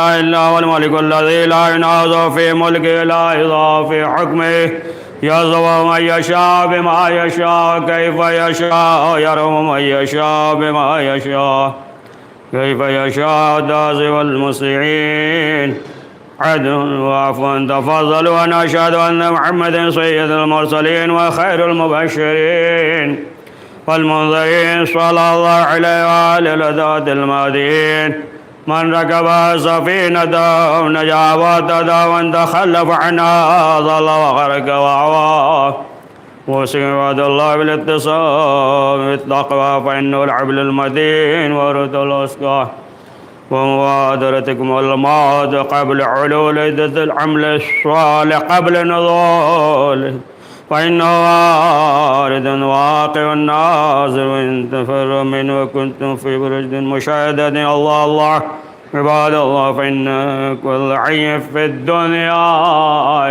إلا هو الملك الذي لا ينازع في ملكه لا يضاع في حكمه يرزق من يشاء بما يشاء كيف يشاء يرحم من يشاء بما يشاء كيف يشاء دازي المسيئين عدل وعفوا تفضل ونشهد أن محمد سيد المرسلين وخير المبشرين والمنذرين صلى الله عليه وآله الهداة المهديين من ركب سفينة نجا واهتدى ومن تخلف عنها ضل وغرق وعوى وسع عباد الله بالاتصال بالتقوى فإنه العبد المتين ورد الأسقى ومبادرتكم الموت قبل علول عدة العمل الصالح قبل نزول فإنه وارد واقع نازل إن تفر منه وكنتم في برج مشاهدة الله الله عباد الله فإن كل حي في الدنيا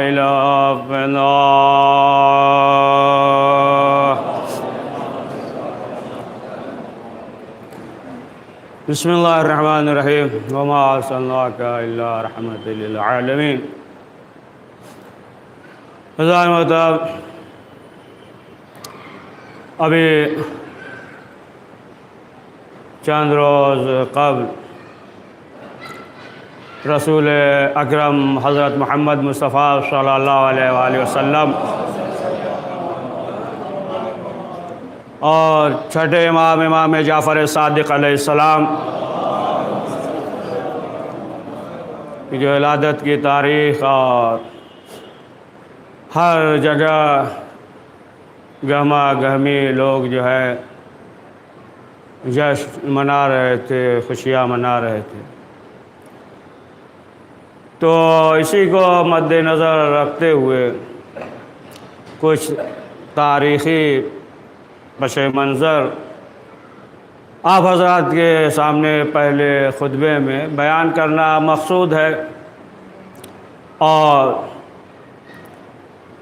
إله في الله. بسم الله الرحمن الرحيم وما أرسلناك إلا رحمة للعالمين. ابھی چند روز قبل رسول اکرم حضرت محمد مصطفیٰ صلی اللہ علیہ وآلہ وسلم اور چھٹے امام جعفر صادق علیہ السلام کی جو ولادت کی تاریخ اور ہر جگہ گہما گہمی لوگ جو ہے جشن منا رہے تھے، خوشیاں منا رہے تھے، تو اسی کو مد نظر رکھتے ہوئے کچھ تاریخی پس منظر آپ حضرات کے سامنے پہلے خطبے میں بیان کرنا مقصود ہے، اور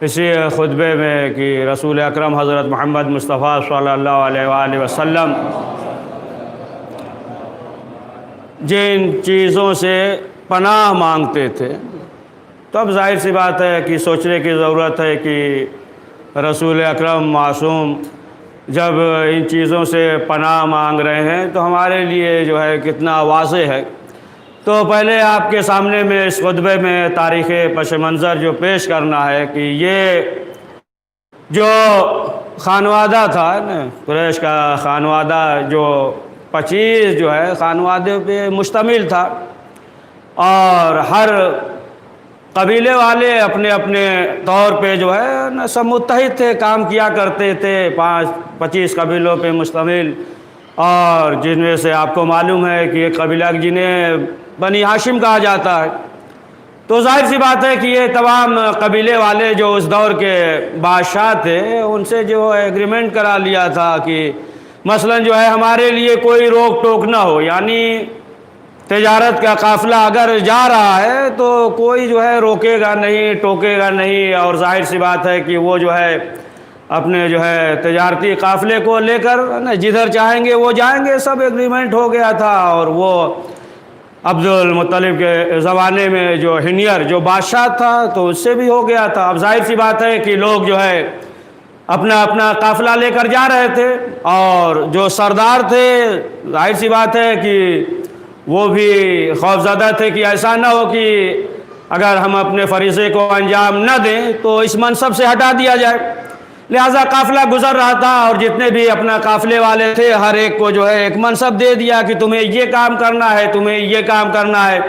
اسی خطبے میں کہ رسول اکرم حضرت محمد مصطفیٰ صلی اللہ علیہ وآلہ وسلم جن چیزوں سے پناہ مانگتے تھے، تو اب ظاہر سی بات ہے کہ سوچنے کی ضرورت ہے کہ رسول اکرم معصوم جب ان چیزوں سے پناہ مانگ رہے ہیں تو ہمارے لیے جو ہے کتنا واضح ہے. تو پہلے آپ کے سامنے میں اس خطبے میں تاریخ پس منظر جو پیش کرنا ہے کہ یہ جو خانوادہ تھا نا، قریش کا خانوادہ جو 25 جو ہے خانوادے پہ مشتمل تھا، اور ہر قبیلے والے اپنے اپنے طور پہ جو ہے نا سب متحد تھے، کام کیا کرتے تھے. 25 قبیلوں پہ مشتمل، اور جن میں سے آپ کو معلوم ہے کہ ایک قبیلہ جنہیں بنی ہاشم کہا جاتا ہے. تو ظاہر سی بات ہے کہ یہ تمام قبیلے والے جو اس دور کے بادشاہ تھے ان سے جو ایگریمنٹ کرا لیا تھا کہ مثلا جو ہے ہمارے لیے کوئی روک ٹوک نہ ہو، یعنی تجارت کا قافلہ اگر جا رہا ہے تو کوئی جو ہے روکے گا نہیں، ٹوکے گا نہیں، اور ظاہر سی بات ہے کہ وہ جو ہے اپنے جو ہے تجارتی قافلے کو لے کر جدھر چاہیں گے وہ جائیں گے. سب ایگریمنٹ ہو گیا تھا. اور وہ عبد المطلب کے زمانے میں جو ہنیر جو بادشاہ تھا تو اس سے بھی ہو گیا تھا. اب ظاہر سی بات ہے کہ لوگ جو ہے اپنا اپنا قافلہ لے کر جا رہے تھے، اور جو سردار تھے ظاہر سی بات ہے کہ وہ بھی خوفزدہ تھے کہ ایسا نہ ہو کہ اگر ہم اپنے فریضے کو انجام نہ دیں تو اس منصب سے ہٹا دیا جائے. لہذا قافلہ گزر رہا تھا، اور جتنے بھی اپنا قافلے والے تھے ہر ایک کو جو ہے ایک منصب دے دیا کہ تمہیں یہ کام کرنا ہے، تمہیں یہ کام کرنا ہے.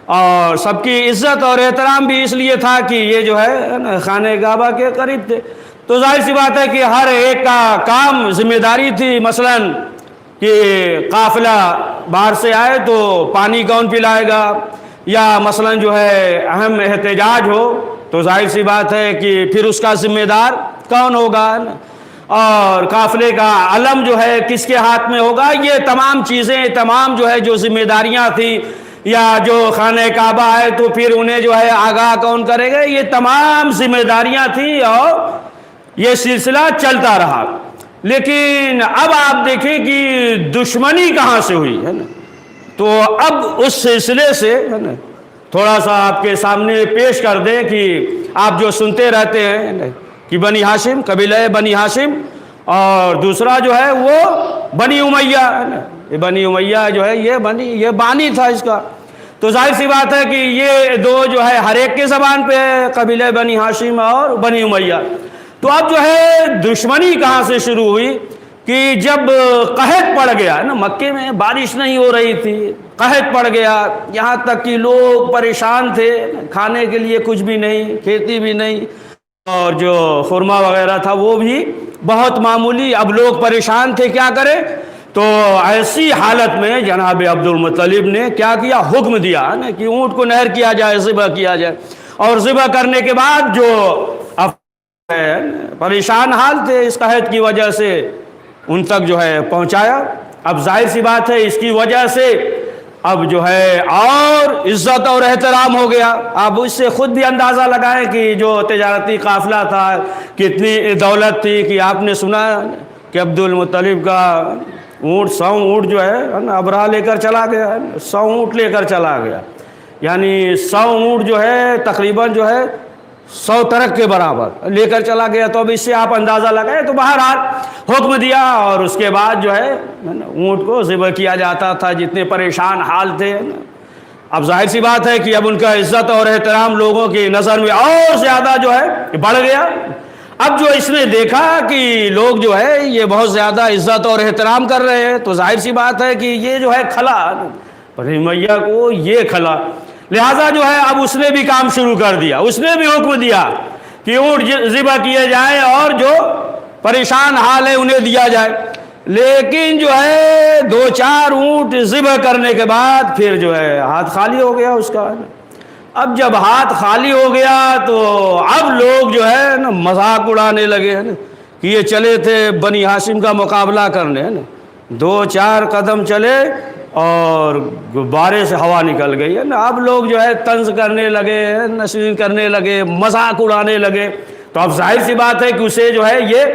اور سب کی عزت اور احترام بھی اس لیے تھا کہ یہ جو ہے خانہ کعبہ کے قریب تھے. تو ظاہر سی بات ہے کہ ہر ایک کا کام ذمہ داری تھی. مثلا کہ قافلہ باہر سے آئے تو پانی کون پلائے گا، یا مثلا جو ہے اہم احتجاج ہو تو ظاہر سی بات ہے کہ پھر اس کا ذمہ دار کون ہوگا، اور قافلے کا علم جو ہے کس کے ہاتھ میں ہوگا. یہ تمام چیزیں، تمام جو ہے جو ذمہ داریاں تھیں، یا جو خانہ کعبہ ہے تو پھر انہیں جو ہے آگاہ کون کرے گا، یہ تمام ذمہ داریاں تھیں، اور یہ سلسلہ چلتا رہا. لیکن اب آپ دیکھیں کہ دشمنی کہاں سے ہوئی ہے نا. تو اب اس سلسلے سے ہے نا تھوڑا سا آپ کے سامنے پیش کر دیں کہ آپ جو سنتے رہتے ہیں کہ بنی ہاشم، قبیلہ بنی ہاشم، اور دوسرا جو ہے وہ بنی امیہ ہے نا. یہ بنی امیہ جو ہے یہ بانی تھا اس کا. تو ظاہر سی بات ہے کہ یہ دو جو ہے ہر ایک کے زبان پہ ہے، قبیلہ بنی ہاشم اور بنی امیہ. تو اب جو ہے دشمنی کہاں سے شروع ہوئی کہ جب قحط پڑ گیا نا، مکے میں بارش نہیں ہو رہی تھی، قحط پڑ گیا، یہاں تک کہ لوگ پریشان تھے، کھانے کے لیے کچھ بھی نہیں، کھیتی بھی نہیں، اور جو خرما وغیرہ تھا وہ بھی بہت معمولی. اب لوگ پریشان تھے، کیا کریں؟ تو ایسی حالت میں جناب عبد المطلب نے کیا کیا؟ حکم دیا نا کہ اونٹ کو نہر کیا جائے، ذبح کیا جائے. اور ذبح کرنے کے بعد جو پریشان حال تھے اس قحط کی وجہ سے ان تک جو ہے پہنچایا. اب ظاہر سی بات ہے اس کی وجہ سے اب جو ہے اور عزت اور احترام ہو گیا. آپ اس سے خود بھی اندازہ لگائیں کہ جو تجارتی قافلہ تھا کتنی دولت تھی. کہ آپ نے سنا کہ عبد المطلب کا اونٹ 100 اونٹ جو ہے نا ابرہ لے کر چلا گیا، 100 اونٹ لے کر چلا گیا. یعنی 100 اونٹ جو ہے تقریباً جو ہے 100 ٹرک کے برابر لے کر چلا گیا. تو اب اس سے آپ اندازہ لگائیں. تو بہرحال حکم دیا اور اس کے بعد جو ہے اونٹ کو ذبح کیا جاتا تھا. جتنے پریشان حال تھے، اب ظاہر سی بات ہے کہ اب ان کا عزت اور احترام لوگوں کی نظر میں اور زیادہ جو ہے بڑھ گیا. اب جو اس نے دیکھا کہ لوگ جو ہے یہ بہت زیادہ عزت اور احترام کر رہے ہیں، تو ظاہر سی بات ہے کہ یہ جو ہے کھلا بنی امیہ کو یہ کھلا. لہٰذا جو ہے اب اس نے بھی کام شروع کر دیا. اس نے بھی حکم دیا کہ اونٹ ذبح کیے جائیں اور جو پریشان حال ہے انہیں دیا جائے. لیکن جو ہے 2-4 اونٹ ذبح کرنے کے بعد پھر جو ہے ہاتھ خالی ہو گیا اس کا. اب جب ہاتھ خالی ہو گیا تو اب لوگ جو ہے نا مذاق اڑانے لگے ہیں نا کہ یہ چلے تھے بنی ہاشم کا مقابلہ کرنے ہے نا، 2-4 قدم چلے اور غبارے سے ہوا نکل گئی ہے نا. اب لوگ جو ہے طنز کرنے لگے، نشین کرنے لگے، مذاق اڑانے لگے. تو اب ظاہر سی بات ہے کہ اسے جو ہے یہ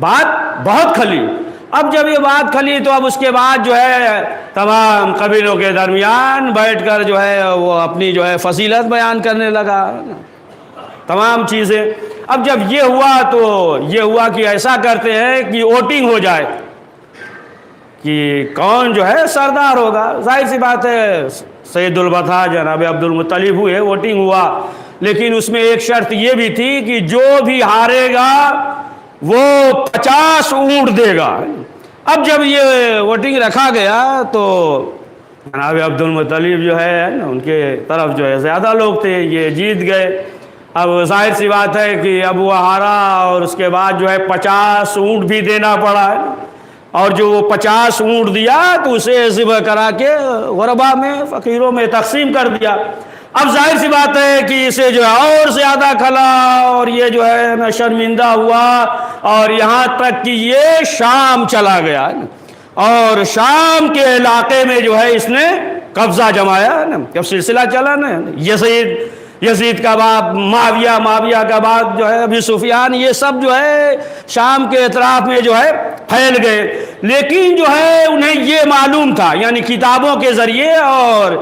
بات بہت کھلی. اب جب یہ بات کھلی تو اب اس کے بعد جو ہے تمام قبیلوں کے درمیان بیٹھ کر جو ہے وہ اپنی جو ہے فضیلت بیان کرنے لگا تمام چیزیں. اب جب یہ ہوا تو یہ ہوا کہ ایسا کرتے ہیں کہ ووٹنگ ہو جائے کہ کون جو ہے سردار ہوگا. ظاہر سی بات ہے سید البطحہ جناب عبد المطلب ہوئے، ووٹنگ ہوا. لیکن اس میں ایک شرط یہ بھی تھی کہ جو بھی ہارے گا وہ 50 اونٹ دے گا. اب جب یہ ووٹنگ رکھا گیا تو جناب عبد المطلب جو ہے ان کے طرف جو ہے زیادہ لوگ تھے، یہ جیت گئے. اب ظاہر سی بات ہے کہ اب وہ ہارا اور اس کے بعد جو ہے 50 اونٹ بھی دینا پڑا ہے. اور جو وہ 50 اونٹ دیا تو اسے ذبح کرا کے غربا میں، فقیروں میں تقسیم کر دیا. اب ظاہر سی بات ہے کہ اسے جو ہے اور زیادہ کھلا اور یہ جو ہے نا شرمندہ ہوا اور یہاں تک کہ یہ شام چلا گیا اور شام کے علاقے میں جو ہے اس نے قبضہ جمایا نا. جب سلسلہ چلا نا یزید کا باپ معاویہ کا باپ جو ہے ابی سفیان، یہ سب جو ہے شام کے اطراف میں جو ہے پھیل گئے. لیکن جو ہے انہیں یہ معلوم تھا، یعنی کتابوں کے ذریعے اور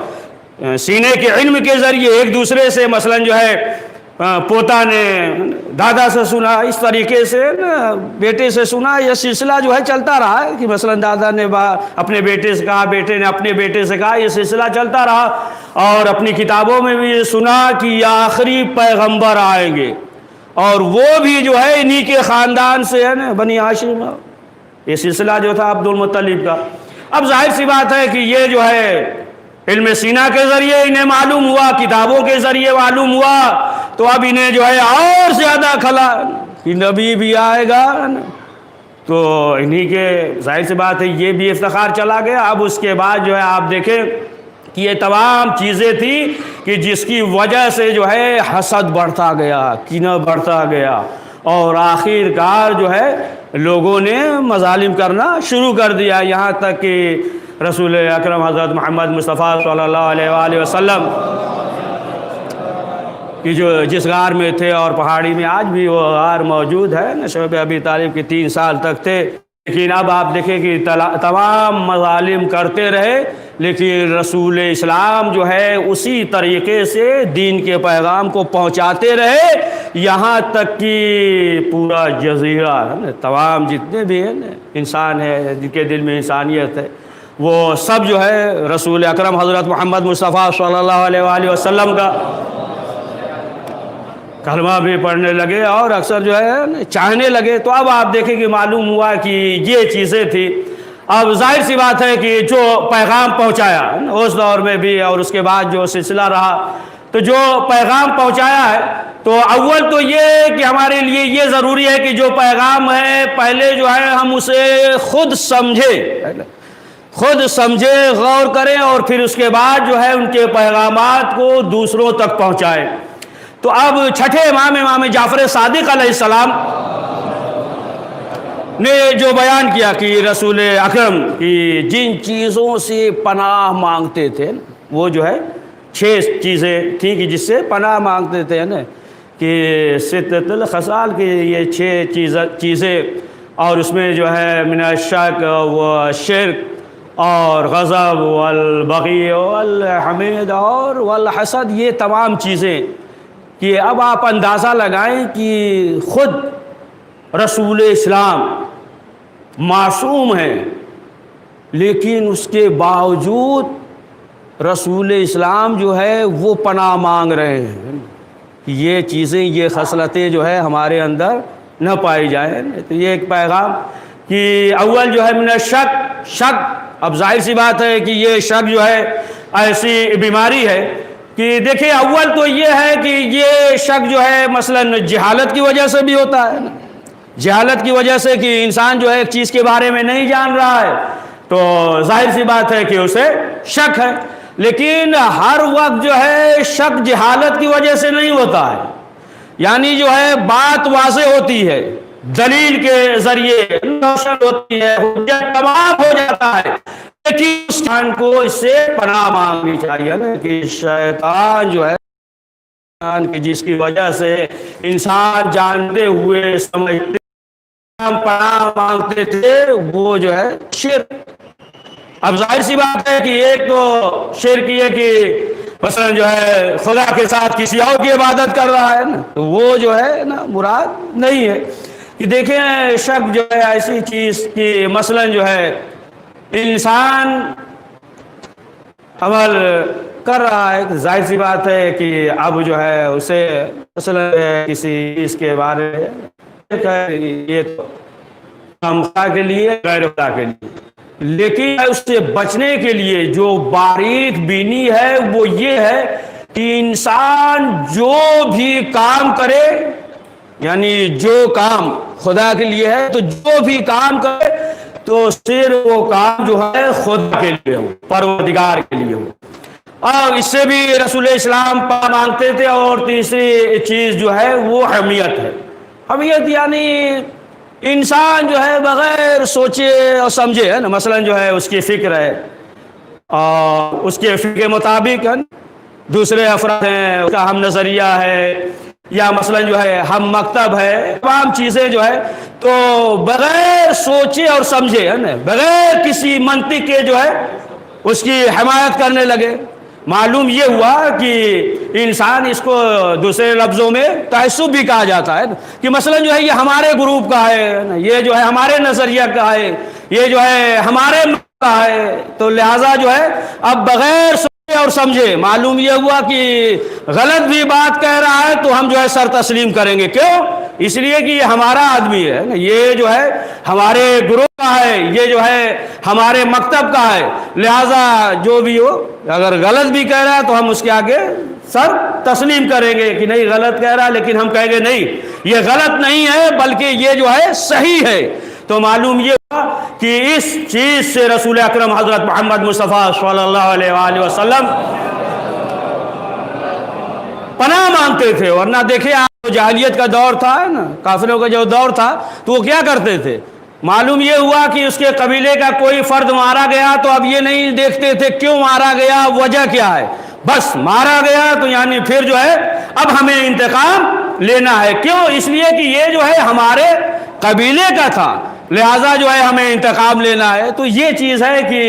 سینے کے علم کے ذریعے ایک دوسرے سے، مثلا جو ہے پوتا نے دادا سے سنا، اس طریقے سے بیٹے سے سنا، یہ سلسلہ جو ہے چلتا رہا ہے کہ مثلا دادا نے اپنے بیٹے سے کہا، بیٹے نے اپنے بیٹے سے کہا، یہ سلسلہ چلتا رہا. اور اپنی کتابوں میں بھی سنا کہ یہ آخری پیغمبر آئیں گے اور وہ بھی جو ہے انہی کے خاندان سے ہے نا، بنی ہاشم. یہ سلسلہ جو تھا عبد المطلب کا. اب ظاہر سی بات ہے کہ یہ جو ہے علم سینہ کے ذریعے انہیں معلوم ہوا، کتابوں کے ذریعے معلوم ہوا. تو اب انہیں جو ہے اور زیادہ کھلا کہ نبی بھی آئے گا. تو انہی کے ظاہر سی بات ہے یہ بھی افتخار چلا گیا. اب اس کے بعد جو ہے آپ دیکھیں کہ یہ تمام چیزیں تھیں کہ جس کی وجہ سے جو ہے حسد بڑھتا گیا، کینہ بڑھتا گیا اور آخر کار جو ہے لوگوں نے مظالم کرنا شروع کر دیا. یہاں تک کہ رسول اکرم حضرت محمد مصطفیٰ صلی اللہ علیہ وآلہ وسلم کہ جو جس غار میں تھے اور پہاڑی میں آج بھی وہ غار موجود ہے نا، شعب ابی طالب کے 3 سال تک تھے. لیکن اب آپ دیکھیں کہ تمام مظالم کرتے رہے، لیکن رسول اسلام جو ہے اسی طریقے سے دین کے پیغام کو پہنچاتے رہے، یہاں تک کہ پورا جزیرہ ہے نا، تمام جتنے بھی ہیں انسان ہے جن کے دل میں انسانیت ہے، وہ سب جو ہے رسول اکرم حضرت محمد مصطفیٰ صلی اللہ علیہ وآلہ وسلم کا کلمہ بھی پڑھنے لگے اور اکثر جو ہے چاہنے لگے۔ تو اب آپ دیکھیں کہ معلوم ہوا کہ یہ چیزیں تھی۔ اب ظاہر سی بات ہے کہ جو پیغام پہنچایا اس دور میں بھی اور اس کے بعد جو سلسلہ رہا، تو جو پیغام پہنچایا ہے تو اول تو یہ کہ ہمارے لیے یہ ضروری ہے کہ جو پیغام ہے پہلے جو ہے ہم اسے خود سمجھے غور کریں اور پھر اس کے بعد جو ہے ان کے پیغامات کو دوسروں تک پہنچائیں۔ تو اب چھٹے امام جعفر صادق علیہ السلام نے جو بیان کیا کہ رسول اکرم کی جن چیزوں سے پناہ مانگتے تھے وہ جو ہے 6 چیزیں تھیں کہ جس سے پناہ مانگتے تھے نا، کہ ستۃ الخصال کی یہ 6 چیزیں، اور اس میں جو ہے من الشک و شرک اور غضب والبغی والحمید اور والحسد، یہ تمام چیزیں کہ اب آپ اندازہ لگائیں کہ خود رسول اسلام معصوم ہے، لیکن اس کے باوجود رسول اسلام جو ہے وہ پناہ مانگ رہے ہیں کہ یہ چیزیں، یہ خصلتیں جو ہے ہمارے اندر نہ پائی جائیں۔ تو یہ ایک پیغام کہ اول جو ہے من شک، اب ظاہر سی بات ہے کہ یہ شک جو ہے ایسی بیماری ہے کہ دیکھیں اول تو یہ ہے کہ یہ شک جو ہے مثلا جہالت کی وجہ سے بھی ہوتا ہے، جہالت کی وجہ سے کہ انسان جو ہے ایک چیز کے بارے میں نہیں جان رہا ہے تو ظاہر سی بات ہے کہ اسے شک ہے، لیکن ہر وقت جو ہے شک جہالت کی وجہ سے نہیں ہوتا ہے، یعنی جو ہے بات واضح ہوتی ہے، دلیل کے ذریعے روشن ہوتی ہے، حجت تمام ہو جاتا ہے، لیکن انسان کو اس سے پناہ مانگنی چاہیے نا کہ شیطان جو ہے کہ جس کی وجہ سے انسان جانتے ہوئے سمجھتے پناہ مانگتے تھے وہ جو ہے شرک۔ اب ظاہر سی بات ہے کہ ایک تو شرک یہ کہ مثلا جو ہے خدا کے ساتھ کسی اور کی عبادت کر رہا ہے نا، تو وہ جو ہے نا مراد نہیں ہے۔ کہ دیکھیں شک جو ہے ایسی چیز کہ مثلا جو ہے انسان عمل کر رہا ہے، ظاہر سی بات ہے کہ اب جو ہے اسے مثلا کسی چیز کے بارے میں یہ تو خدا کے لیے غیر خدا کے لیے، لیکن اس سے بچنے کے لیے جو باریک بینی ہے وہ یہ ہے کہ انسان جو بھی کام کرے، یعنی جو کام خدا کے لیے ہے تو جو بھی کام کرے تو صرف وہ کام جو ہے خدا کے لیے ہو، پروردگار کے لیے ہو، اور اس سے بھی رسول اسلام پناہ مانگتے تھے۔ اور تیسری چیز جو ہے وہ حمیت ہے۔ حمیت یعنی انسان جو ہے بغیر سوچے اور سمجھے ہے نا، مثلا جو ہے اس کی فکر ہے اور اس کے فکر کے مطابق دوسرے افراد ہیں، اس کا ہم نظریہ ہے یا مثلا جو ہے ہم مکتب ہے، تمام چیزیں جو ہے تو بغیر سوچے اور سمجھے ہے نا، بغیر کسی منطق کے جو ہے اس کی حمایت کرنے لگے۔ معلوم یہ ہوا کہ انسان اس کو دوسرے لفظوں میں تعصب بھی کہا جاتا ہے کہ مثلا جو ہے یہ ہمارے گروپ کا ہے، یہ جو ہے ہمارے نظریہ کا ہے، یہ جو ہے ہمارے کا ہے، تو لہٰذا جو ہے اب بغیر سوچے اور سمجھے معلوم یہ ہوا کہ غلط بھی بات کہہ رہا ہے تو ہم جو ہے سر تسلیم کریں گے۔ کیوں؟ اس لیے کہ یہ ہمارا آدمی ہے، یہ جو ہے ہمارے گروہ کا ہے، یہ جو ہے ہمارے مکتب کا ہے، لہٰذا جو بھی ہو اگر غلط بھی کہہ رہا ہے تو ہم اس کے آگے سر تسلیم کریں گے کہ نہیں غلط کہہ رہا ہے، لیکن ہم کہیں گے نہیں یہ غلط نہیں ہے بلکہ یہ جو ہے صحیح ہے۔ تو معلوم یہ ہوا کہ اس چیز سے رسول اکرم حضرت محمد مصطفیٰ صلی اللہ علیہ وآلہ وسلم پناہ مانگتے تھے۔ ورنہ دیکھیں آپ جاہلیت کا دور تھا نا، کافروں کا جو دور تھا تو وہ کیا کرتے تھے، معلوم یہ ہوا کہ اس کے قبیلے کا کوئی فرد مارا گیا تو اب یہ نہیں دیکھتے تھے کیوں مارا گیا، وجہ کیا ہے، بس مارا گیا تو یعنی پھر جو ہے اب ہمیں انتقام لینا ہے۔ کیوں؟ اس لیے کہ یہ جو ہے ہمارے قبیلے کا تھا، لہٰذا جو ہے ہمیں انتقام لینا ہے۔ تو یہ چیز ہے کہ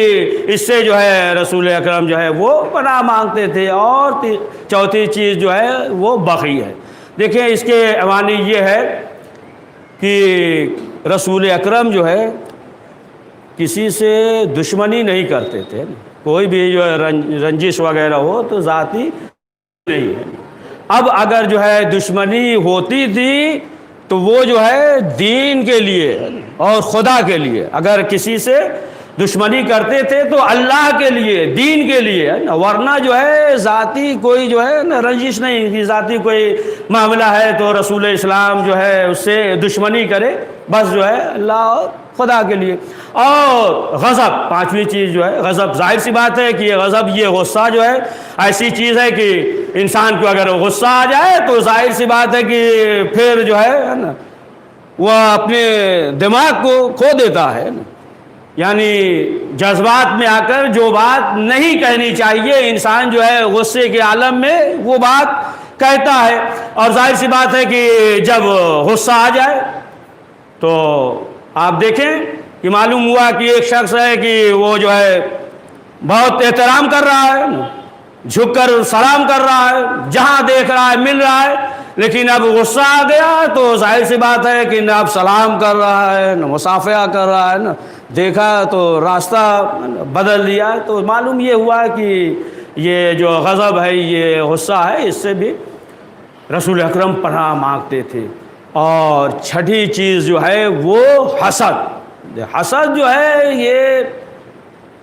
اس سے جو ہے رسول اکرم جو ہے وہ پناہ مانگتے تھے۔ اور چوتھی چیز جو ہے وہ بغی ہے۔ دیکھیں اس کے معنی یہ ہے کہ رسول اکرم جو ہے کسی سے دشمنی نہیں کرتے تھے، کوئی بھی جو ہے رنجش وغیرہ ہو تو ذاتی نہیں ہے۔ اب اگر جو ہے دشمنی ہوتی تھی تو وہ جو ہے دین کے لیے اور خدا کے لیے، اگر کسی سے دشمنی کرتے تھے تو اللہ کے لیے، دین کے لیے، ورنہ جو ہے ذاتی کوئی جو ہے نا رنجش نہیں کہ ذاتی کوئی معاملہ ہے تو رسول اسلام جو ہے اس سے دشمنی کرے، بس جو ہے اللہ اور خدا کے لیے۔ اور غضب، پانچویں چیز جو ہے غضب، ظاہر سی بات ہے کہ یہ غضب، یہ غصہ جو ہے ایسی چیز ہے کہ انسان کو اگر غصہ آ جائے تو ظاہر سی بات ہے کہ پھر جو ہے نا وہ اپنے دماغ کو کھو دیتا ہے نا، یعنی جذبات میں آ کر جو بات نہیں کہنی چاہیے انسان جو ہے غصے کے عالم میں وہ بات کہتا ہے۔ اور ظاہر سی بات ہے کہ جب غصہ آ جائے تو آپ دیکھیں کہ معلوم ہوا کہ ایک شخص ہے کہ وہ جو ہے بہت احترام کر رہا ہے، جھک کر سلام کر رہا ہے، جہاں دیکھ رہا ہے مل رہا ہے، لیکن اب غصہ آ گیا تو ظاہر سی بات ہے کہ نہ اب سلام کر رہا ہے، نہ مصافحہ کر رہا ہے، نہ دیکھا تو راستہ بدل دیا۔ تو معلوم یہ ہوا کہ یہ جو غضب ہے، یہ غصہ ہے، اس سے بھی رسول اکرم پناہ مانگتے تھے۔ اور چھٹی چیز جو ہے وہ حسد۔ حسد جو ہے یہ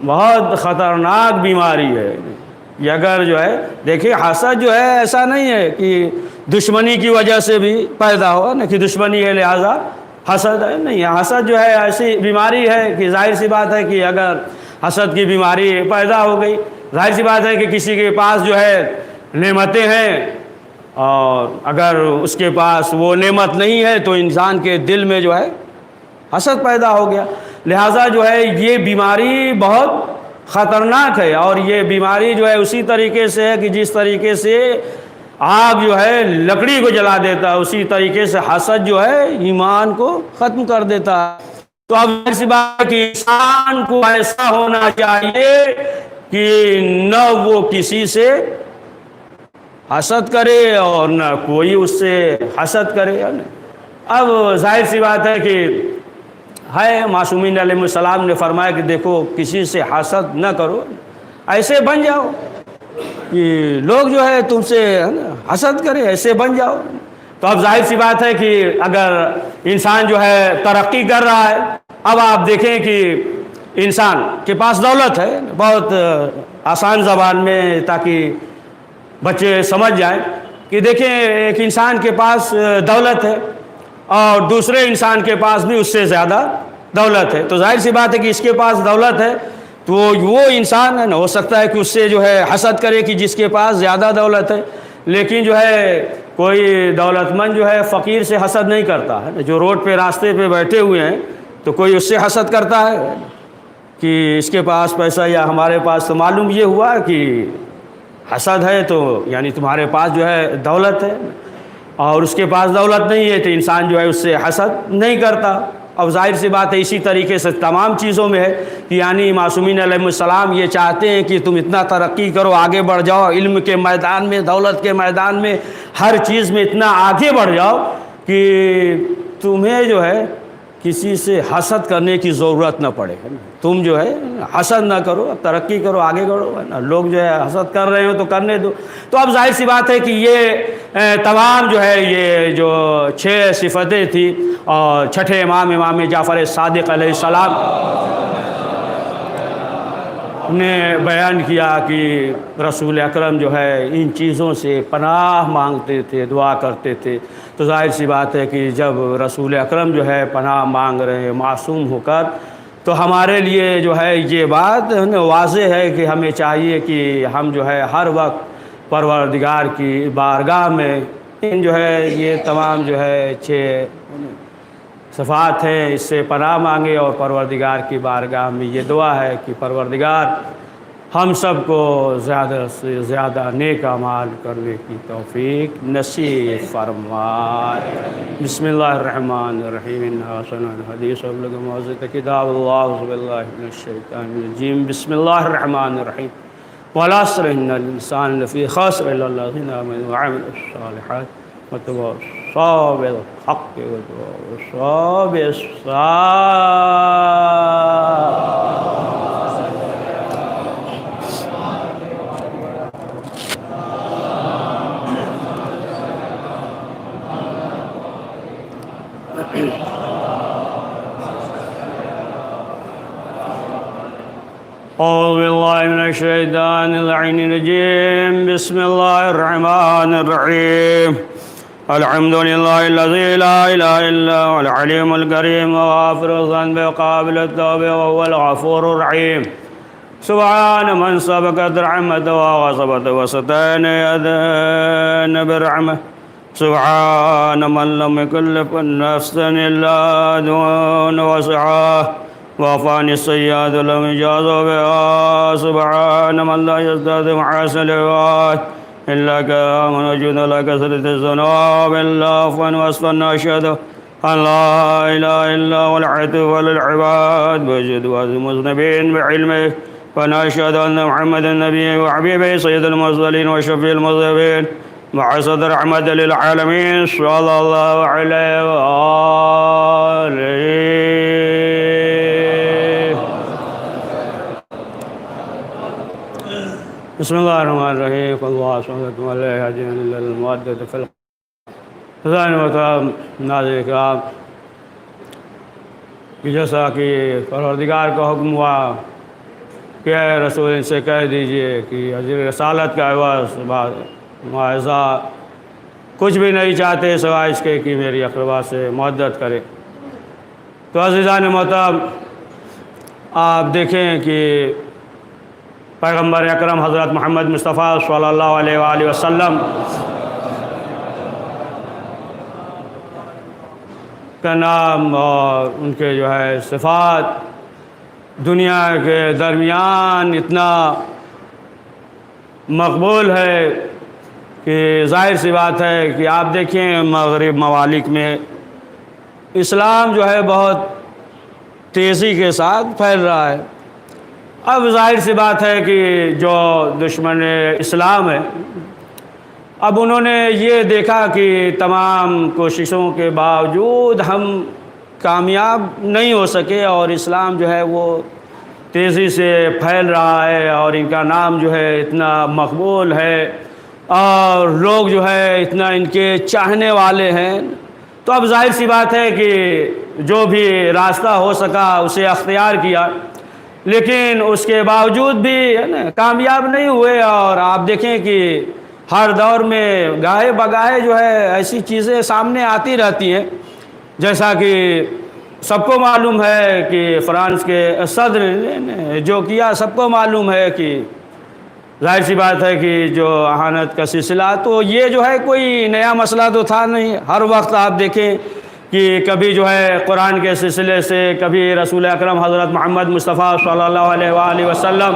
بہت خطرناک بیماری ہے۔ یہ اگر جو ہے دیکھیں حسد جو ہے ایسا نہیں ہے کہ دشمنی کی وجہ سے بھی پیدا ہو نا کہ دشمنی ہے لہذا حسد ہے، نہیں، حسد جو ہے ایسی بیماری ہے کہ ظاہر سی بات ہے کہ اگر حسد کی بیماری پیدا ہو گئی، ظاہر سی بات ہے کہ کسی کے پاس جو ہے نعمتیں ہیں اور اگر اس کے پاس وہ نعمت نہیں ہے تو انسان کے دل میں جو ہے حسد پیدا ہو گیا۔ لہٰذا جو ہے یہ بیماری بہت خطرناک ہے۔ اور یہ بیماری جو ہے اسی طریقے سے ہے کہ جس طریقے سے آگ جو ہے لکڑی کو جلا دیتا ہے، اسی طریقے سے حسد جو ہے ایمان کو ختم کر دیتا ہے۔ تو اب ایسی بات ہے کہ انسان کو ایسا ہونا چاہیے کہ نہ وہ کسی سے حسد کرے اور نہ کوئی اس سے حسد کرے۔ اب ظاہر سی بات ہے کہ معصومین علیہ السلام نے فرمایا کہ دیکھو کسی سے حسد نہ کرو، ایسے بن جاؤ کہ لوگ جو ہے تم سے حسد کرے، ایسے بن جاؤ۔ تو اب ظاہر سی بات ہے کہ اگر انسان جو ہے ترقی کر رہا ہے، اب آپ دیکھیں کہ انسان کے پاس دولت ہے، بہت آسان زبان میں تاکہ بچے سمجھ جائیں کہ دیکھیں ایک انسان کے پاس دولت ہے اور دوسرے انسان کے پاس بھی اس سے زیادہ دولت ہے، تو ظاہر سی بات ہے کہ اس کے پاس دولت ہے تو وہ انسان ہے نا ہو سکتا ہے کہ اس سے جو ہے حسد کرے کہ جس کے پاس زیادہ دولت ہے، لیکن جو ہے کوئی دولت مند جو ہے فقیر سے حسد نہیں کرتا ہے، جو روڈ پہ راستے پہ بیٹھے ہوئے ہیں تو کوئی اس سے حسد کرتا ہے کہ اس کے پاس پیسہ یا ہمارے پاس، تو معلوم یہ ہوا کہ حسد ہے تو یعنی تمہارے پاس جو ہے دولت ہے اور اس کے پاس دولت نہیں ہے تو انسان جو ہے اس سے حسد نہیں کرتا۔ اب ظاہر سی بات ہے اسی طریقے سے تمام چیزوں میں ہے کہ یعنی معصومین علیہ السلام یہ چاہتے ہیں کہ تم اتنا ترقی کرو، آگے بڑھ جاؤ، علم کے میدان میں، دولت کے میدان میں، ہر چیز میں اتنا آگے بڑھ جاؤ کہ تمہیں جو ہے کسی سے حسد کرنے کی ضرورت نہ پڑے۔ تم جو ہے حسد نہ کرو، ترقی کرو، آگے بڑھو، لوگ جو ہے حسد کر رہے ہو تو کرنے دو۔ تو اب ظاہر سی بات ہے کہ یہ تمام جو ہے یہ جو 6 صفتیں تھیں اور چھٹے امام جعفر صادق علیہ السلام نے بیان کیا کہ رسول اکرم جو ہے ان چیزوں سے پناہ مانگتے تھے، دعا کرتے تھے۔ تو ظاہر سی بات ہے کہ جب رسول اکرم جو ہے پناہ مانگ رہے ہیں معصوم ہو کر، تو ہمارے لیے جو ہے یہ بات واضح ہے کہ ہمیں چاہیے کہ ہم جو ہے ہر وقت پروردگار کی بارگاہ میں ان جو ہے یہ تمام جو ہے 6 صفات ہیں اس سے پناہ مانگے اور پروردگار کی بارگاہ میں یہ دعا ہے کہ پروردگار ہم سب کو زیادہ سے زیادہ نیک اعمال کرنے کی توفیق نصیب فرمائے۔ بسم اللہ الرحمن الرحیم انا صنع الحدیث ابلغ موعظۃ کتاب اللہ اعوذ باللہ من الشیطان الرجیم بسم اللہ الرحمن الرحیم والعصر ان الانسان لفی خسر الا الذین آمنوا وعملوا الصالحات وتواصوا بالحق وتواصوا بالصبر۔ أعوذ بالله من الشيطان اللعين الرجيم بسم الله الرحمن الرحيم الحمد لله الذي لا إله إلا هو العليم الكريم وغافر الذنب وقابل التوب وهو الغفور الرحيم سبحان من سبقت رحمته وغصبت وستان يدان برحمه سبحان من لم يكلف نفسا إلا دون وسعها وعفان السيئات لم يجازوا بها سبحان من لا يزداد محاسن العباد إلا كرام وجود لا كثرة الذنوب إلا عفوا وأصفا أشهد أن لا إله إلا هو العتوب للعباد وجد المذنبين بعلمه ونشهد أن محمدا النبي وحبيبه سيد المرسلين وشفيع المذنبين وعصد رحمة للعالمين صلى الله عليه وآله۔ بسم اللہ الرحمن الرحیم اللہ صلی اللہ علیہ المعدد فی الحضان و ناظر کرام کہ جیسا کہ پروردگار کا حکم ہوا کہ اے رسول ان سے کہہ دیجئے کہ اجر رسالت کا عوض معاوضہ کچھ بھی نہیں چاہتے سوائے اس کے کہ میری اقربا سے مودت کرے۔ تو عزیزان محترم آپ دیکھیں کہ پیغمبر اکرم حضرت محمد مصطفیٰ صلی اللہ علیہ وآلہ وسلم کا نام اور ان کے جو ہے صفات دنیا کے درمیان اتنا مقبول ہے کہ ظاہر سی بات ہے کہ آپ دیکھیں مغرب ممالک میں اسلام جو ہے بہت تیزی کے ساتھ پھیل رہا ہے۔ اب ظاہر سی بات ہے کہ جو دشمن اسلام ہے اب انہوں نے یہ دیکھا کہ تمام کوششوں کے باوجود ہم کامیاب نہیں ہو سکے اور اسلام جو ہے وہ تیزی سے پھیل رہا ہے اور ان کا نام جو ہے اتنا مقبول ہے اور لوگ جو ہے اتنا ان کے چاہنے والے ہیں، تو اب ظاہر سی بات ہے کہ جو بھی راستہ ہو سکا اسے اختیار کیا، لیکن اس کے باوجود بھی ہے نا کامیاب نہیں ہوئے۔ اور آپ دیکھیں کہ ہر دور میں گاہے بگاہے جو ہے ایسی چیزیں سامنے آتی رہتی ہیں، جیسا کہ سب کو معلوم ہے کہ فرانس کے صدر نے جو کیا سب کو معلوم ہے کہ ظاہر سی بات ہے کہ جو اہانت کا سلسلہ تو یہ جو ہے کوئی نیا مسئلہ تو تھا نہیں۔ ہر وقت آپ دیکھیں کہ کبھی جو ہے قرآن کے سلسلے سے، کبھی رسول اکرم حضرت محمد مصطفیٰ صلی اللہ علیہ وآلہ وسلم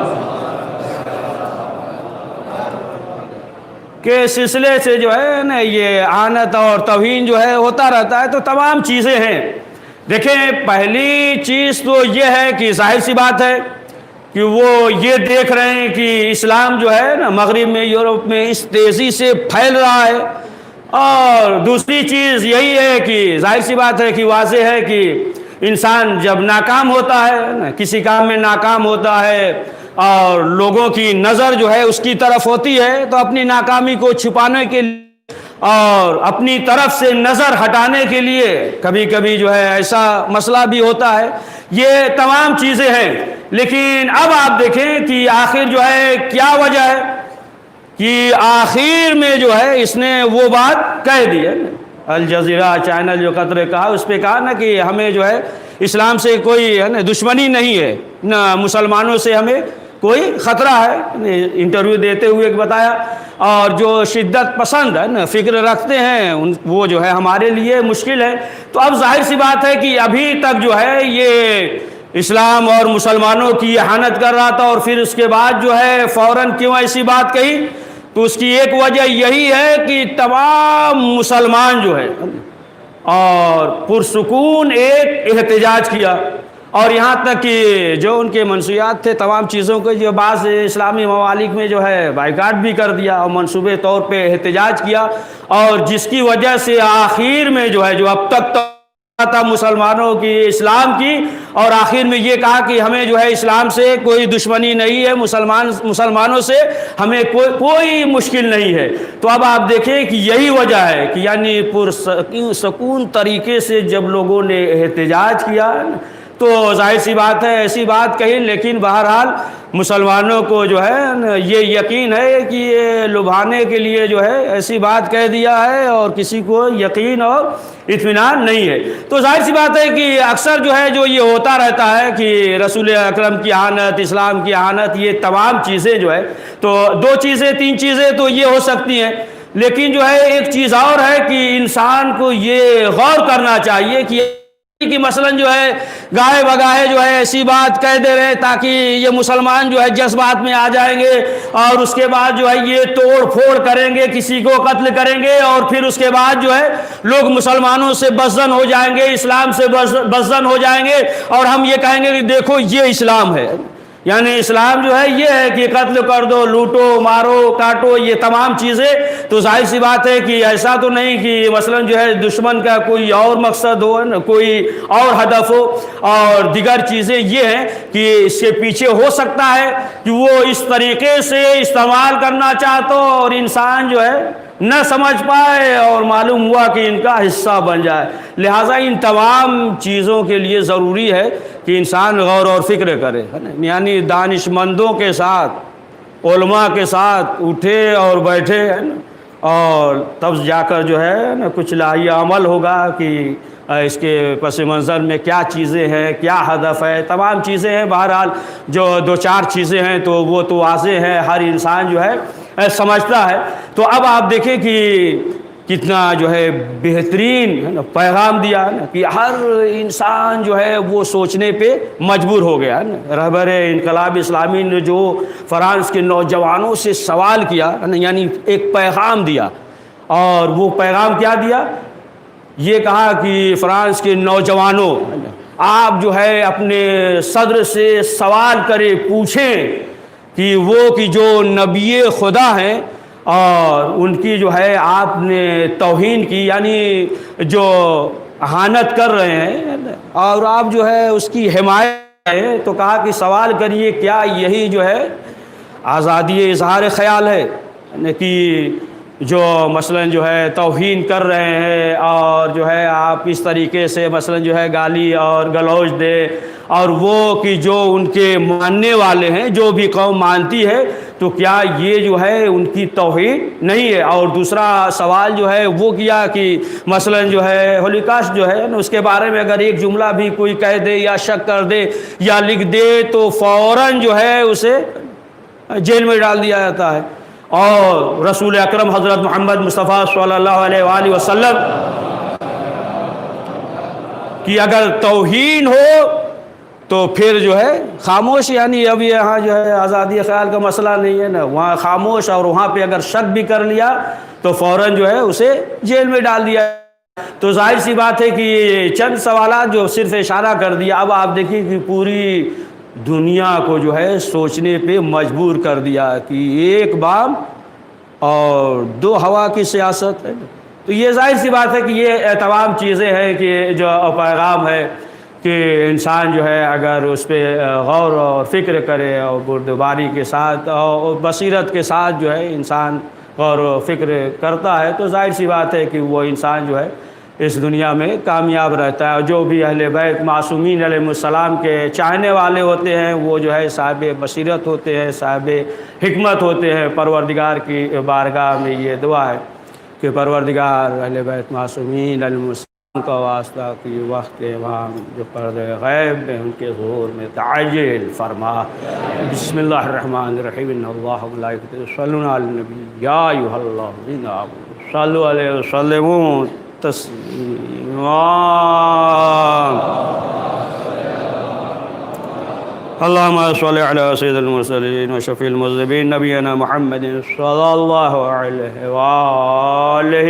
کے سلسلے سے جو ہے نا یہ اہانت اور توہین جو ہے ہوتا رہتا ہے۔ تو تمام چیزیں ہیں، دیکھیں پہلی چیز تو یہ ہے کہ ظاہر سی بات ہے کہ وہ یہ دیکھ رہے ہیں کہ اسلام جو ہے نا مغرب میں یورپ میں اس تیزی سے پھیل رہا ہے، اور دوسری چیز یہی ہے کہ ظاہر سی بات ہے کہ واضح ہے کہ انسان جب ناکام ہوتا ہے نا کسی کام میں ناکام ہوتا ہے اور لوگوں کی نظر جو ہے اس کی طرف ہوتی ہے، تو اپنی ناکامی کو چھپانے کے لیے اور اپنی طرف سے نظر ہٹانے کے لیے کبھی کبھی جو ہے ایسا مسئلہ بھی ہوتا ہے۔ یہ تمام چیزیں ہیں، لیکن اب آپ دیکھیں کہ آخر جو ہے کیا وجہ ہے کہ آخر میں جو ہے اس نے وہ بات کہہ دی ہے۔ الجزیرہ چینل جو قطر کہا اس پہ کہا نا کہ ہمیں جو ہے اسلام سے کوئی ہے نا دشمنی نہیں ہے، نہ مسلمانوں سے ہمیں کوئی خطرہ ہے۔ انٹرویو دیتے ہوئے بتایا، اور جو شدت پسند ہے نا فکر رکھتے ہیں وہ جو ہے ہمارے لیے مشکل ہے۔ تو اب ظاہر سی بات ہے کہ ابھی تک جو ہے یہ اسلام اور مسلمانوں کی احانت کر رہا تھا، اور پھر اس کے بعد جو ہے فوراً کیوں ایسی بات کہی؟ تو اس کی ایک وجہ یہی ہے کہ تمام مسلمان جو ہے اور پرسکون ایک احتجاج کیا، اور یہاں تک کہ جو ان کے منشیات تھے تمام چیزوں کے جو بعض اسلامی ممالک میں جو ہے بائیکاٹ بھی کر دیا اور منصوبے طور پہ احتجاج کیا، اور جس کی وجہ سے آخر میں جو ہے جو اب تک تھا مسلمانوں کی اسلام کی، اور آخر میں یہ کہا کہ ہمیں جو ہے اسلام سے کوئی دشمنی نہیں ہے، مسلمانوں سے ہمیں کوئی مشکل نہیں ہے۔ تو اب آپ دیکھیں کہ یہی وجہ ہے کہ یعنی پرسکون طریقے سے جب لوگوں نے احتجاج کیا تو ظاہر سی بات ہے ایسی بات کہی، لیکن بہرحال مسلمانوں کو جو ہے یہ یقین ہے کہ یہ لبھانے کے لیے جو ہے ایسی بات کہہ دیا ہے، اور کسی کو یقین اور اطمینان نہیں ہے۔ تو ظاہر سی بات ہے کہ اکثر جو ہے جو یہ ہوتا رہتا ہے کہ رسول اکرم کی احانت، اسلام کی احانت، یہ تمام چیزیں جو ہے تو دو چیزیں تین چیزیں تو یہ ہو سکتی ہیں، لیکن جو ہے ایک چیز اور ہے کہ انسان کو یہ غور کرنا چاہیے کہ مثلا جو ہے گاہے بگاہے جو ہے ایسی بات کہہ دے رہے تاکہ یہ مسلمان جو ہے جذبات میں آ جائیں گے، اور اس کے بعد جو ہے یہ توڑ پھوڑ کریں گے، کسی کو قتل کریں گے، اور پھر اس کے بعد جو ہے لوگ مسلمانوں سے بزدل ہو جائیں گے، اسلام سے بزدل ہو جائیں گے، اور ہم یہ کہیں گے کہ دیکھو یہ اسلام ہے۔ یعنی اسلام جو ہے یہ ہے کہ قتل کر دو، لوٹو، مارو، کاٹو، یہ تمام چیزیں۔ تو ظاہر سی بات ہے کہ ایسا تو نہیں کہ مثلا جو ہے دشمن کا کوئی اور مقصد ہو، کوئی اور ہدف ہو، اور دیگر چیزیں یہ ہیں کہ اس کے پیچھے ہو سکتا ہے کہ وہ اس طریقے سے استعمال کرنا چاہتا ہو اور انسان جو ہے نہ سمجھ پائے اور معلوم ہوا کہ ان کا حصہ بن جائے۔ لہٰذا ان تمام چیزوں کے لیے ضروری ہے کہ انسان غور اور فکر کرے، یعنی دانش مندوں کے ساتھ، علماء کے ساتھ اٹھے اور بیٹھے، اور تب جا کر جو ہے نا کچھ لاہی عمل ہوگا کہ اس کے پس منظر میں کیا چیزیں ہیں، کیا ہدف ہے، تمام چیزیں ہیں۔ بہرحال جو دو چار چیزیں ہیں تو وہ تو واضح ہیں، ہر انسان جو ہے سمجھتا ہے۔ تو اب آپ دیکھیں کہ کتنا جو ہے بہترین پیغام دیا نا کہ ہر انسان جو ہے وہ سوچنے پہ مجبور ہو گیا نا۔ رہبر انقلاب اسلامی نے جو فرانس کے نوجوانوں سے سوال کیا یعنی ایک پیغام دیا، اور وہ پیغام کیا دیا؟ یہ کہا کہ فرانس کے نوجوانوں آپ جو ہے اپنے صدر سے سوال کریں، پوچھیں کہ وہ کہ جو نبی خدا ہیں اور ان کی جو ہے آپ نے توہین کی، یعنی جو احانت کر رہے ہیں، اور آپ جو ہے اس کی حمایت ہے، تو کہا کہ سوال کریے کیا یہی جو ہے آزادی اظہار خیال ہے کہ جو مثلا جو ہے توہین کر رہے ہیں اور جو ہے آپ اس طریقے سے مثلا جو ہے گالی اور گلوچ دے، اور وہ کہ جو ان کے ماننے والے ہیں، جو بھی قوم مانتی ہے، تو کیا یہ جو ہے ان کی توہین نہیں ہے؟ اور دوسرا سوال جو ہے وہ کیا کہ مثلا جو ہے ہولوکاسٹ جو ہے اس کے بارے میں اگر ایک جملہ بھی کوئی کہہ دے یا شک کر دے یا لکھ دے تو فوراً جو ہے اسے جیل میں ڈال دیا جاتا ہے۔ اور رسول اکرم حضرت محمد مصطفیٰ صلی اللہ علیہ وآلہ وسلم کی اگر توہین ہو تو پھر جو ہے خاموش، یعنی اب یہاں جو ہے آزادی خیال کا مسئلہ نہیں ہے نا، وہاں خاموش، اور وہاں پہ اگر شک بھی کر لیا تو فوراً جو ہے اسے جیل میں ڈال دیا۔ تو ظاہر سی بات ہے کہ چند سوالات جو صرف اشارہ کر دیا، اب آپ دیکھیں کہ پوری دنیا کو جو ہے سوچنے پہ مجبور کر دیا کہ ایک بام اور دو ہوا کی سیاست ہے۔ تو یہ ظاہر سی بات ہے کہ یہ تمام چیزیں ہیں کہ جو پیغام ہے کہ انسان جو ہے اگر اس پہ غور اور فکر کرے اور بردباری کے ساتھ اور بصیرت کے ساتھ جو ہے انسان غور و فکر کرتا ہے، تو ظاہر سی بات ہے کہ وہ انسان جو ہے اس دنیا میں کامیاب رہتا ہے۔ جو بھی اہل بیت معصومین علیہ السلام کے چاہنے والے ہوتے ہیں وہ جو ہے صاحب بصیرت ہوتے ہیں، صاحب حکمت ہوتے ہیں۔ پروردگار کی بارگاہ میں یہ دعا ہے کہ پروردگار اہل بیت معصومین علیہ السلام کا واسطہ کہ وقت امام جو پردے غیب میں ان کے ظہور میں تعجیل فرما۔ بسم اللہ الرحمن الرحیم، ان اللہ و ملائکتہ یصلون علی النبی یا ایھا الذین آمنوا صلوا علیہ وسلموا تسلیما۔ اللهم صل على سيد المرسلين وشفيع المذنبين نبينا محمد صلى الله عليه وآله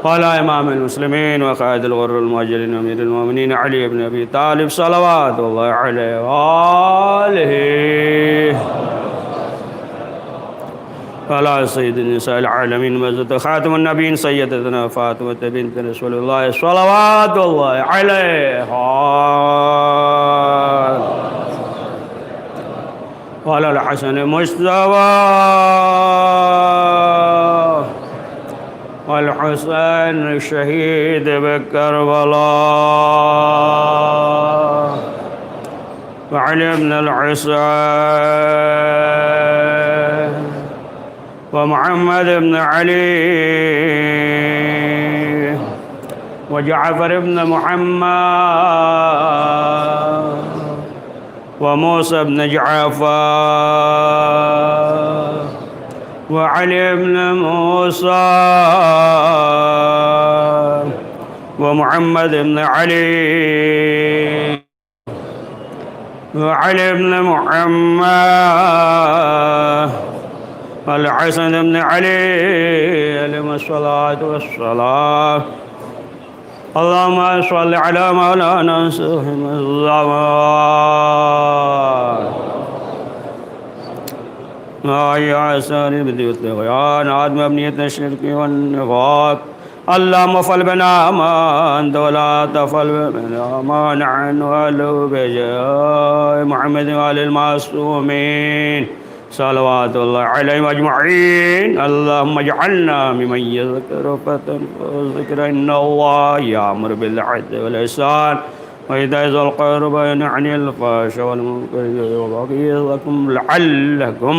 وعلى إمام المسلمين وقائد الغر المهاجرين وأمير المؤمنين علي بن أبي طالب صلوات الله عليه وآله وعلى سيد النساء العالمين مزة خاتم النبيين سيدتنا فاطمة بنت رسول الله صلوات الله عليها وعلى الحسن المجتبى والحسين الشهيد بكربلاء وعلي بن الحسين ومحمد بن علي وجعفر بن محمد وموسى بن جعفر وعلي بن موسى ومحمد بن علي وعلي بن محمد والحسن بن علي عليهم الصلاة والسلام. اللهم صل على مولانا سيدنا الزمان وعلى عسار بديوت الغيان عدم أبنية الشرك والنفاق. اللهم فل بنا ما أنت ولا تفل بنا ما نحن ولو بجاه محمد وعلى المعصومين صلوات الله عليهم أجمعين. اللهم اجعلنا ممن يذكر فتنفذ إن الله يأمر بالعدل والإحسان وإيتاء ذي القربى وينهى عن الفحشاء والمنكر والبغي يعظكم لعلكم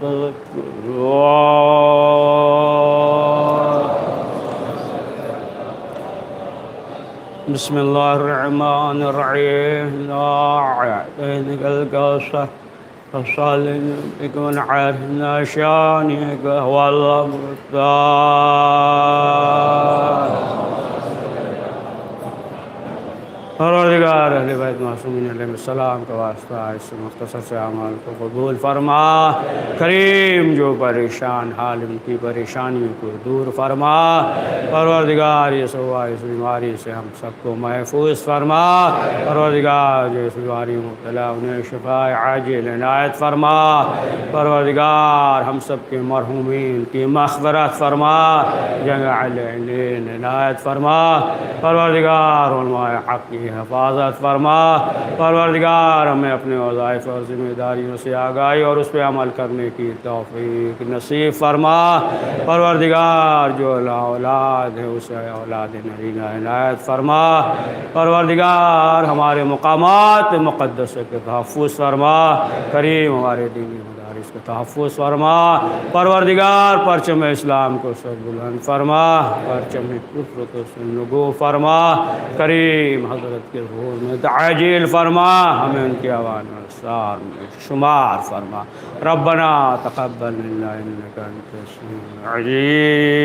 تذكرون. بسم الله الرحمن الرحيم. لا أعطيتك الكوثر فصل لربك وانحر إن شانئك هو الأبتر. پروردگار اہل بیت معصومین علیہ السلام کا واسطہ اس مختصر سے اعمال کو قبول فرما. کریم جو پریشان حال ان کی پریشانیوں کو دور فرما. پروردگار اس وبا اس بیماری سے ہم سب کو محفوظ فرما. پروردگار جو اس بیماری میں مبتلا انہیں شفاء عاجل عنایت فرما. پروردگار ہم سب کے مرحومین کی مغفرت فرما. جنگ علین عنایت فرما. پروردگار علماء حق کی حفاظت فرما. پروردگار ہمیں اپنے وظائف اور ذمہ داریوں سے آگاہی اور اس پہ عمل کرنے کی توفیق نصیب فرما. پروردگار جو اولاد ہے اسے اولاد نرینہ عنایت فرما. پروردگار ہمارے مقامات مقدسہ کے تحفظ فرما. کریم ہمارے دینی مدارس کے تحفظ فرما. پروردگار پرچم اسلام کو سر بلند فرما. پرچم کفر کو سرنگو فرما. کریم حضرت کے ظہور میں تعجیل فرما. ہمیں ان کے اوان انصار میں شمار فرما. ربنا تقبل منا انك انت السميع العليم.